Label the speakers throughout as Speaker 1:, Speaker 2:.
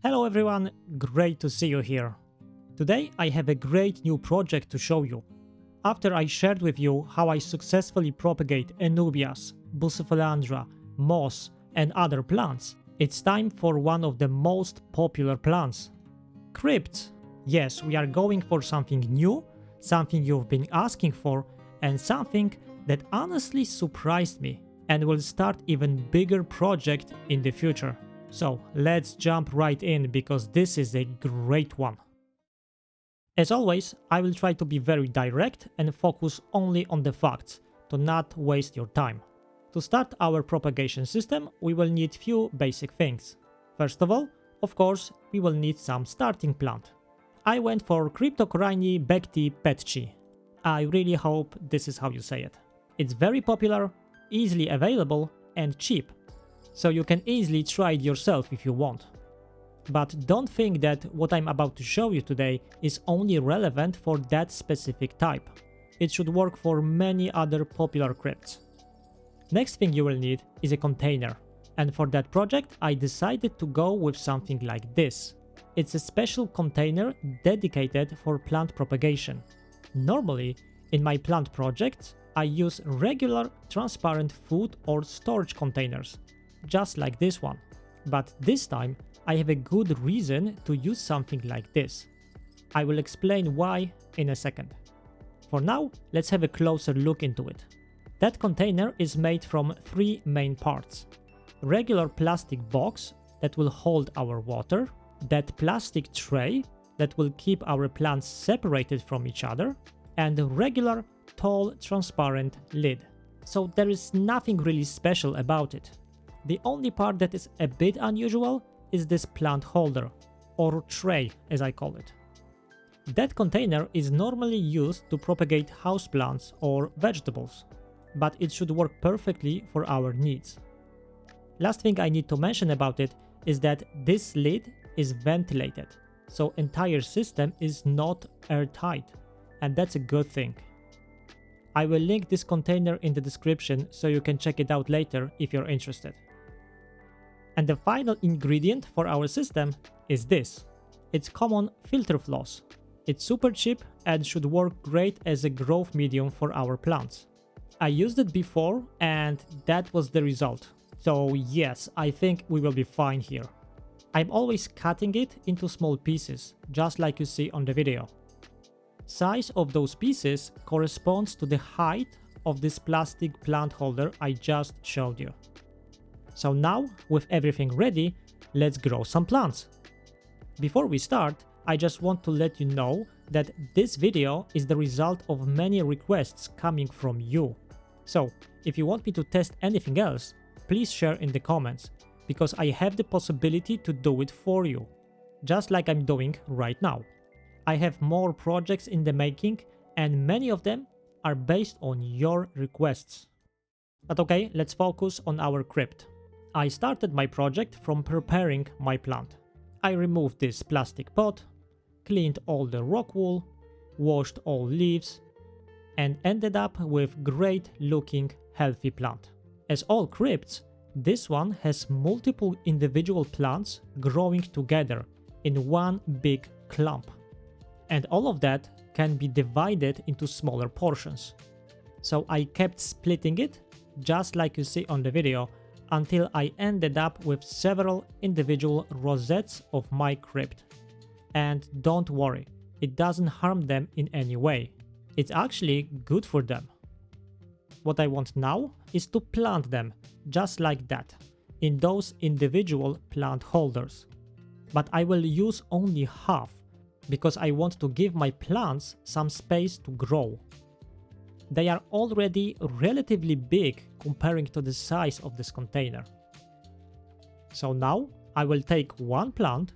Speaker 1: Hello everyone, great to see you here. Today I have a great new project to show you. After I shared with you how I successfully propagate Anubias, Bucephalandra, moss and other plants, it's time for one of the most popular plants. Crypt. Yes, we are going for something new, something you've been asking for, and something that honestly surprised me and will start even bigger project in the future. So let's jump right in because this is a great one. As always, I will try to be very direct and focus only on the facts to not waste your time. To start our propagation system, we will need few basic things. First of all, of course, we will need some starting plant. I went for Cryptocoryne beckettii Petchii. I really hope this is how you say it. It's very popular, easily available and cheap. So you can easily try it yourself if you want. But don't think that what I'm about to show you today is only relevant for that specific type. It should work for many other popular crypts. Next thing you will need is a container. And for that project I decided to go with something like this. It's a special container dedicated for plant propagation. Normally, in my plant projects, I use regular transparent food or storage containers, just like this one. But this time, I have a good reason to use something like this. I will explain why in a second. For now, let's have a closer look into it. That container is made from three main parts. Regular plastic box that will hold our water, that plastic tray that will keep our plants separated from each other, and a regular tall transparent lid. So there is nothing really special about it. The only part that is a bit unusual is this plant holder, or tray as I call it. That container is normally used to propagate houseplants or vegetables, but it should work perfectly for our needs. Last thing I need to mention about it is that this lid is ventilated, so entire system is not airtight, and that's a good thing. I will link this container in the description so you can check it out later if you're interested. And the final ingredient for our system is this. It's common filter floss. It's super cheap and should work great as a growth medium for our plants. I used it before and that was the result. So yes, I think we will be fine here. I'm always cutting it into small pieces, just like you see on the video. Size of those pieces corresponds to the height of this plastic plant holder I just showed you. So now, with everything ready, let's grow some plants. Before we start, I just want to let you know that this video is the result of many requests coming from you. So, if you want me to test anything else, please share in the comments, because I have the possibility to do it for you, just like I'm doing right now. I have more projects in the making, and many of them are based on your requests. But okay, let's focus on our crypt. I started my project from preparing my plant. I removed this plastic pot, cleaned all the rock wool, washed all leaves, and ended up with great looking healthy plant. As all crypts, this one has multiple individual plants growing together in one big clump. And all of that can be divided into smaller portions. So I kept splitting it, just like you see on the video, until I ended up with several individual rosettes of my crypt. And don't worry, it doesn't harm them in any way. It's actually good for them. What I want now is to plant them, just like that, in those individual plant holders. But I will use only half, because I want to give my plants some space to grow. They are already relatively big comparing to the size of this container. So now I will take one plant,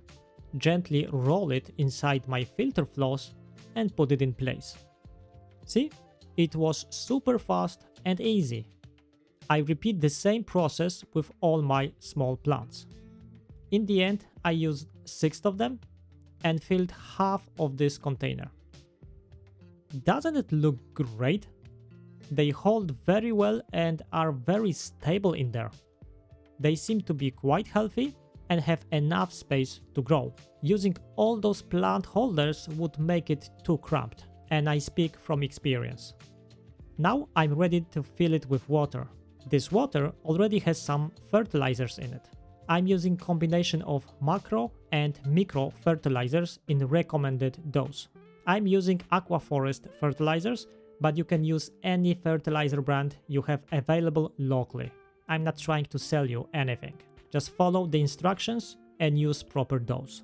Speaker 1: gently roll it inside my filter floss and put it in place. See? It was super fast and easy. I repeat the same process with all my small plants. In the end, I used 6 of them and filled half of this container. Doesn't it look great? They hold very well and are very stable in there. They seem to be quite healthy and have enough space to grow. Using all those plant holders would make it too cramped, and I speak from experience. Now I'm ready to fill it with water. This water already has some fertilizers in it. I'm using combination of macro and micro fertilizers in recommended dose. I'm using Aquaforest fertilizers, but you can use any fertilizer brand you have available locally. I'm not trying to sell you anything. Just follow the instructions and use proper dose.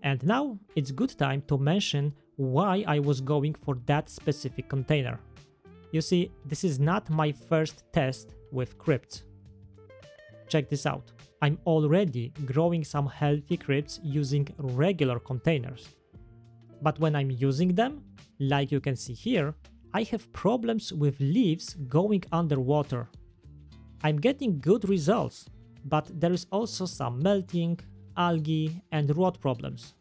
Speaker 1: And now it's good time to mention why I was going for that specific container. You see, this is not my first test with crypts. Check this out. I'm already growing some healthy crypts using regular containers. But when I'm using them, like you can see here, I have problems with leaves going underwater. I'm getting good results, but there is also some melting, algae and rot problems.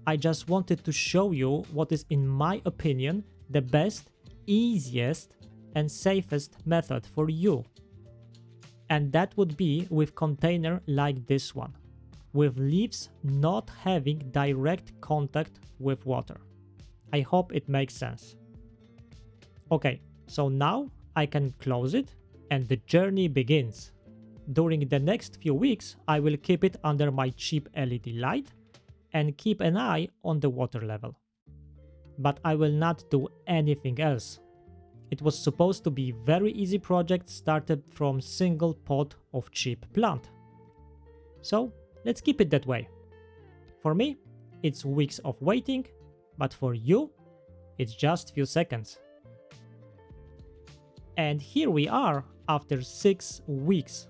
Speaker 1: I just wanted to show you what is, in my opinion, the best, easiest and safest method for you. And that would be with container like this one, with leaves not having direct contact with water. I hope it makes sense. Okay, so now I can close it and the journey begins. During the next few weeks, I will keep it under my cheap LED light and keep an eye on the water level. But I will not do anything else. It was supposed to be very easy project started from single pot of cheap plant. So let's keep it that way. For me, it's weeks of waiting, but for you, it's just few seconds. And here we are after 6 weeks.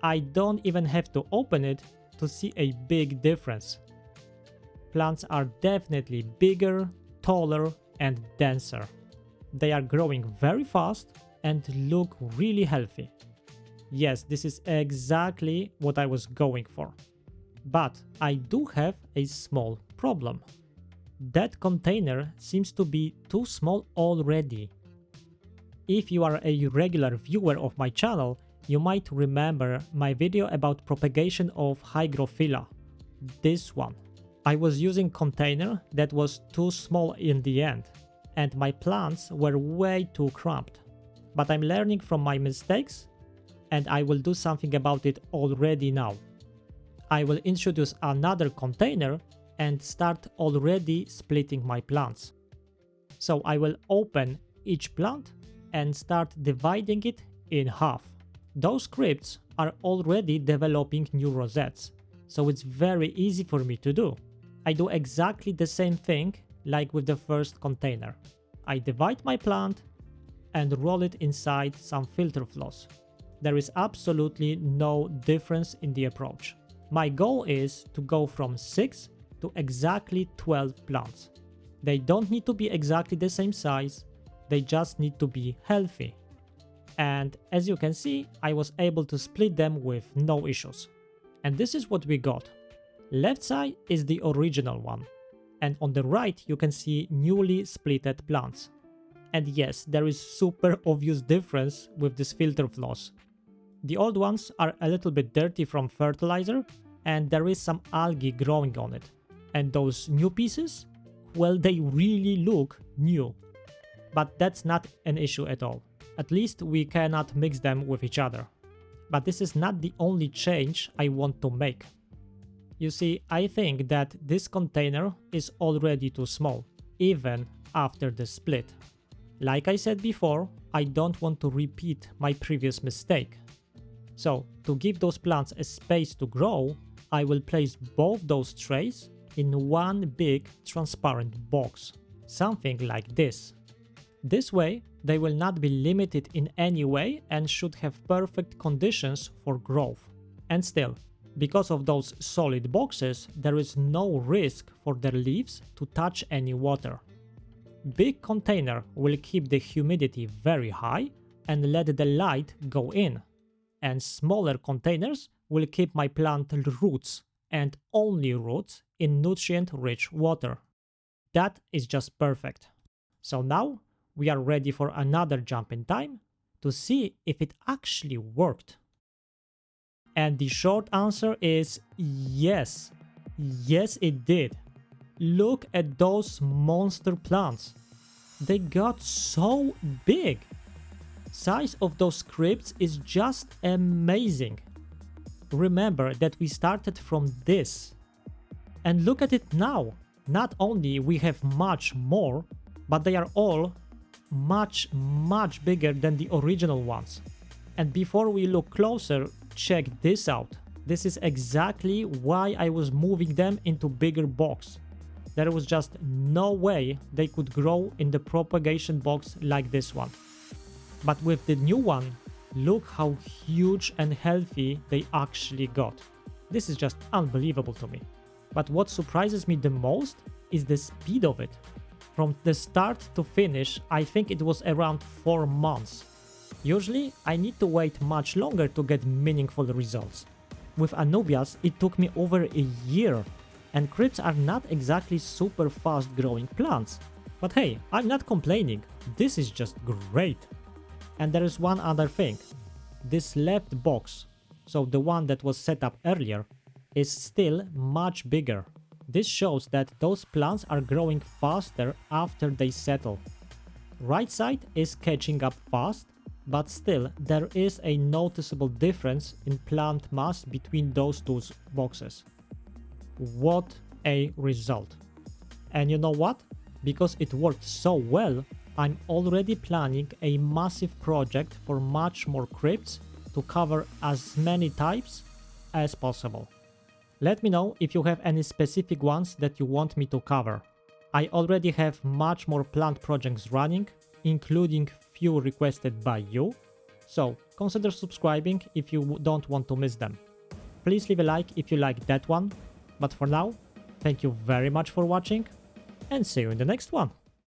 Speaker 1: I don't even have to open it to see a big difference. Plants are definitely bigger, taller, and denser. They are growing very fast and look really healthy. Yes, this is exactly what I was going for. But I do have a small problem. That container seems to be too small already. If you are a regular viewer of my channel, you might remember my video about propagation of hygrophila. This one. I was using container that was too small in the end, and my plants were way too cramped. But I'm learning from my mistakes, and I will do something about it already now. I will introduce another container and start already splitting my plants. So I will open each plant and start dividing it in half. Those crypts are already developing new rosettes, so it's very easy for me to do. I do exactly the same thing like with the first container. I divide my plant and roll it inside some filter floss. There is absolutely no difference in the approach. My goal is to go from 6 to exactly 12 plants. They don't need to be exactly the same size, they just need to be healthy. And as you can see, I was able to split them with no issues. And this is what we got. Left side is the original one, and on the right you can see newly splitted plants. And yes, there is super obvious difference with this filter floss. The old ones are a little bit dirty from fertilizer, and there is some algae growing on it. And those new pieces, well, they really look new. But that's not an issue at all. At least we cannot mix them with each other. But this is not the only change I want to make. You see, I think that this container is already too small, even after the split. Like I said before, I don't want to repeat my previous mistake. So, to give those plants a space to grow, I will place both those trays in one big transparent box, something like this. This way, they will not be limited in any way and should have perfect conditions for growth. And still, because of those solid boxes, there is no risk for their leaves to touch any water. Big container will keep the humidity very high and let the light go in. And smaller containers will keep my plant roots, and only roots, in nutrient-rich water. That is just perfect. So now we are ready for another jump in time to see if it actually worked. And the short answer is yes. Yes, it did. Look at those monster plants. They got so big. Size of those crypts is just amazing. Remember that we started from this. And look at it now. Not only we have much more, but they are all much bigger than the original ones. And before we look closer, check this out. This is exactly why I was moving them into bigger box. There was just no way they could grow in the propagation box like this one. But with the new one, look how huge and healthy they actually got. This is just unbelievable to me. But what surprises me the most is the speed of it. From the start to finish, I think it was around 4 months. Usually, I need to wait much longer to get meaningful results. With Anubias, it took me over a year. And crypts are not exactly super fast growing plants. But hey, I'm not complaining. This is just great. And there is one other thing. This left box, so the one that was set up earlier, is still much bigger. This shows that those plants are growing faster after they settle. Right side is catching up fast, but still there is a noticeable difference in plant mass between those two boxes. What a result. And you know what? Because it worked so well, I'm already planning a massive project for much more crypts to cover as many types as possible. Let me know if you have any specific ones that you want me to cover. I already have much more plant projects running, including few requested by you, so consider subscribing if you don't want to miss them. Please leave a like if you like that one, but for now, thank you very much for watching, and see you in the next one.